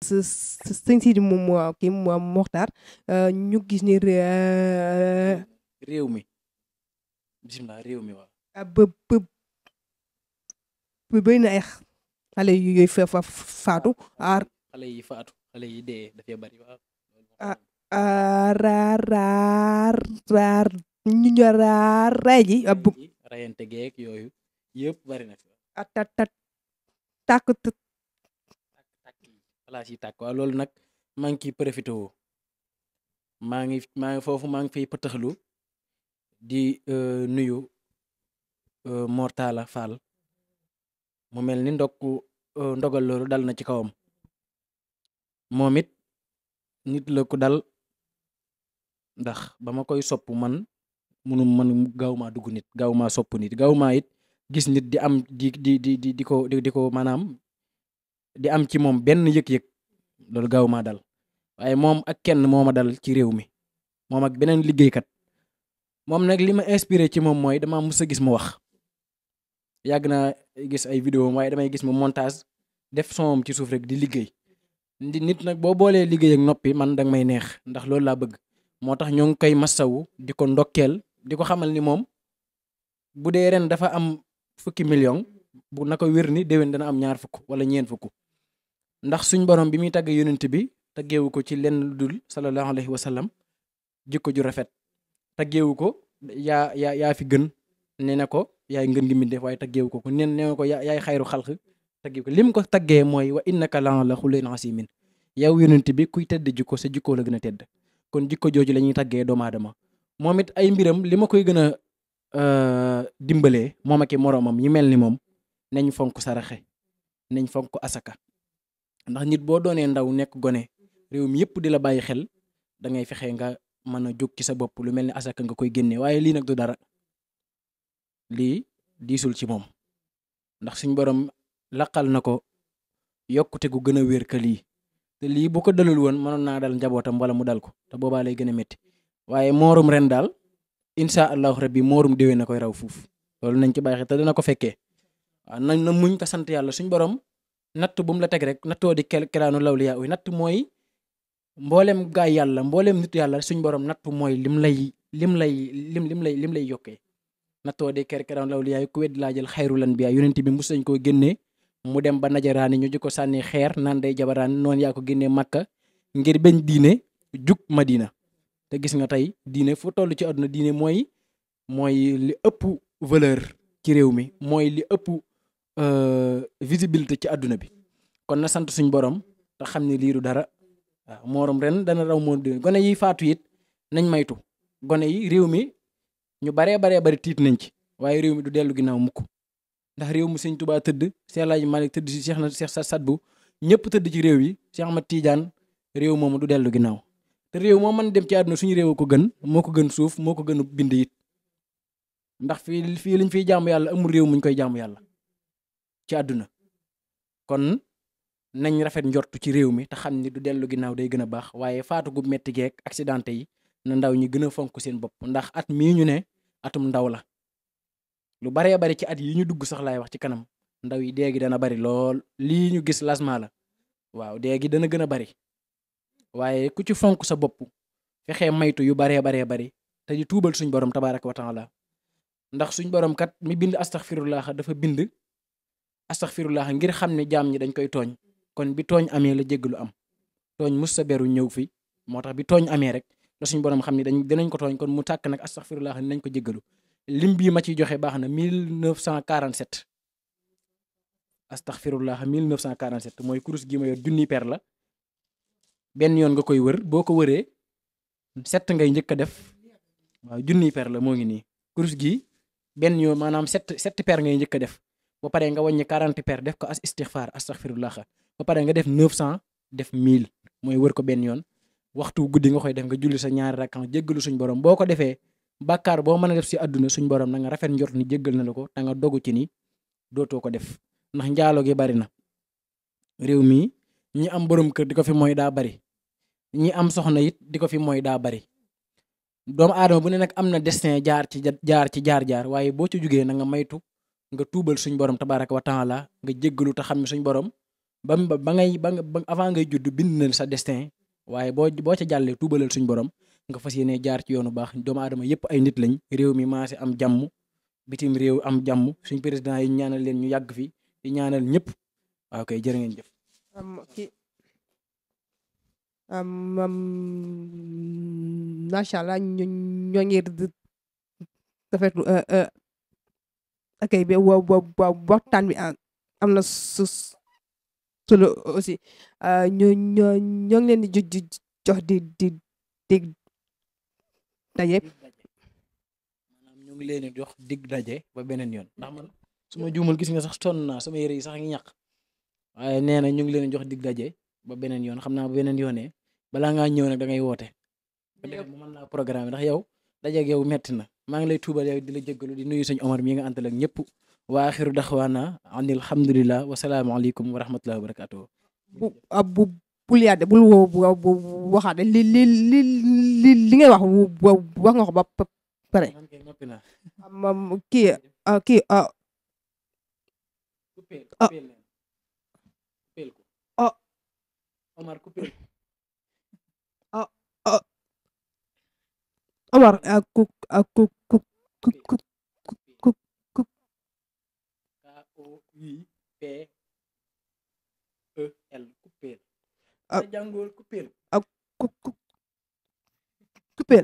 sëñ Sidi moom kii Mokhtar ñu gis ni réew mi bisimilah réew mi waaw. bëri na ay xale yooyu faatu xale yi faatu xale yi dee dafay bari waaw. raar ñu raar ray ji rayante geek yooyu yëpp bari na fi. tàkk place yi tàkk waaw loolu nag maa ngi ciy profité woo maa ngi foofu maa ngi fiy pëtëxlu di nuyu Mortala Fall mu mel ni ndogal loolu dal na ci kawam moom it nit la ko dal ndax ba ma koy sopp man gaaw maa dugg nit gaaw maa sopp nit gaaw maa it gis nit di am di ko maanaam di am ci moom benn yëg-yëg loolu gaaw maa dal waaye moom ak kenn moo ma dal ci réew mi moom ak beneen liggéeykat moom nag li ma inspiré ci moom mooy dama mës a gis mu wax yàgg naa gis ay vidéo waaye damay gis mu montage def sonam ci suuf rek di liggéey nit nag boo boolee liggéey ak noppi man danga may neex ndax loolu laa bëgg moo tax ñoo ngi koy massawu di ko ndokkeel di ko xamal ni moom bu dee ren dafa am 10 millions bu na ko wér ni déwén dana am 20 wala 40 ndax suñ borom bi muy tagg yonent bi taggeewu ko ci lenn lu dul sallallahu alayhi wa sallam jikko ju rafet taggeewu ko yaa fi gën nee na ko yaay ngën gi mbindeef waaye taggeewu ko nee na ko yaay xayru xalq taggeewu ko lim ko taggee mooy wa innaka la xuluqin asimin yow yonent bi kuy tedd jikko sa jikkoo la gën a tedd kon jikko jooju la ñuy taggee doomu aadama moom it ay mbiram li ma koy gën a dimbalee moom ak i moroomam yi mel ni moom nañ fonk saraxe nañ fonk asaka ndax nit boo doonee ndaw nekk gone réew mi yëpp di la bàyyi xel da ngay fexe nga mën a jóg ci sa bopp lu mel ni asaka nga koy génne waaye lii nag du dara lii diisul ci moom ndax suñ borom laqal na ko yokkute gu gën a wér ka lii te lii bu ko dalul woon mënoon naa dal njabootam wala mu dal ko te boobaa lay gën a métti waaye moorum ren daal incha allahu rabbi moorum déwén na koy raw fuuf loolu nañ ci bàyyi xel te dina ko fekkee waaw nañ na muñ ko sant yàlla suñ borom natt bu mu la teg rek nattoo di kelaanu lawliyaa uy natt mooy mboolem gaay yàlla mboolem nit yàlla suñ borom natt mooy lim lay yokkee nattoo di kelaanu lawliyaa uy ku wedd laa jël xayrul anbiyaa yonent bi mos nañ koo génnee mu dem ba najaraani ñu di ko sànni xeer naan day jabaraan noonu yaa ko génnee Makka ngir bañ diine jug Madina te gis nga tey diine fu toll ci àdduna diine mooy li ëpp valeur ci réew mi mooy li ëpp visibilité ci àdduna bi kon na sant suñ borom te xam ne lii du dara waaw moorom ren dana raw moo di gone yi faatu it nañ maytu gone yi réew mi ñu baree bari tiit nañ ci waaye réew mi du dellu ginnaaw mukk ndax réew mu Sëñ Tuubaa tëdd Seex Alaaji Maalik tëdd si Seex Sadbu ñëpp tëdd ci réew yi Seex Ahmad Tiijaan réew moomu du dellu ginnaaw te réew moo mën dem ci àdduna suñu réew ko gën moo ko gën suuf moo ko gën bind it ndax fii liñ fiy jaamu yàlla amul réew muñ koy jaamu yàlla ci àdduna kon nañ rafet njortu ci réew mi te xam ni du dellu ginnaaw day gën a baax waaye faatu gu metti geek accidenté yi na ndaw ñi gën a fonk seen bopp ndax at mii ñu ne atum ndaw la lu baree bari ci at yi ñu dugg sax laay wax ci kanam ndaw yi déegi dana bari lool lii ñu gis lasma la waaw déegi dana gën a bari waaye ku ci fonk sa bopp fexee maytu yu baree bari te di tuubal suñ borom tabaaraka wa taala ndax suñ borom kat mi bind astaghfirullah dafa bind astaghfirullah ngir xam ne jaam ñi dañ koy tooñ kon bi tooñ amee la jéggalu am tooñ mus sa beru ñëw fi moo tax bi tooñ amee rek la suñ borom xam ne dinañ ko tooñ kon mu tàkk nag astaghfirullah nañ ko jéggalu lim bii ma ciy joxe baax na 1947 astaghfirullah 1947 mooy kurus gi ma yor junni per la benn yoon nga koy wër boo ko wëree 7 ngay njëkk a def waaw junni per la moo ngi nii kurus gi benn yoon maanaam 7 per ngay njëkk a def ba pare nga wàññi 40 per def ko as istighfar astaghfirullah ba pare nga def 900 def 1000 mooy wër ko benn yoon waxtu guddi nga koy def nga julli sa ñaari rakkan jéggalu suñ borom boo ko defee bàkkaar boo mën a def si àdduna suñ borom na nga rafet njort ni jéggal na la ko te nga dogu ci ni dootoo ko def ndax njaalo gi bari na réew mi ñi am borom kër di ko fi mooy daa bari ñi am soxna it di ko fi mooy daa bari doomu aadama bu ne nag am na destin jaar waaye boo ci jugee na nga maytu nga tuubal suñ borom tabaraka wa taala nga jéggalu te xam ne suñ borom ba avant ngay judd bind na sa destin waaye boo ca jàllee tuubalal suñ borom nga fas yéene jaar ci yoonu baax doomu aadama yëpp ay nit lañ réew mi maase am jàmm bitim réew am jàmm suñ président yi ñaanal leen ñu yàgg fi di ñaanal ñëpp waaw kay jërë ngeen jëf. macha allah ñoo ngi rafetlu akay bi waxtaan bi am na solo aussi ñoo ngi leen di jox di daje. maanaam ñu ngi leen di jox dig daje ba beneen yoon ndax man su ma juumal gis nga sax sonn naa sama yére yi sax ngi ñàq waaye nee na ñu ngi leen di jox dig daje ba beneen yoon xam naa ba beneen yoonee balaa ngaa ñëw nag da ngay woote. mu mën naa programme ndax yow dajeeg yow metti na maa ngi lay tuubal yow di la jéggalu di nuyu sëñ Omar mi nga àntal ak ñëpp wa axiru daxwaana an alhamdulillah wa salaamu aleykum wa rahmatullahi wa barakatuh. bul yaade bul waxaade li ngay wax nga ko ba pare. kii Omar coupé Omar jàngoor coupé coupé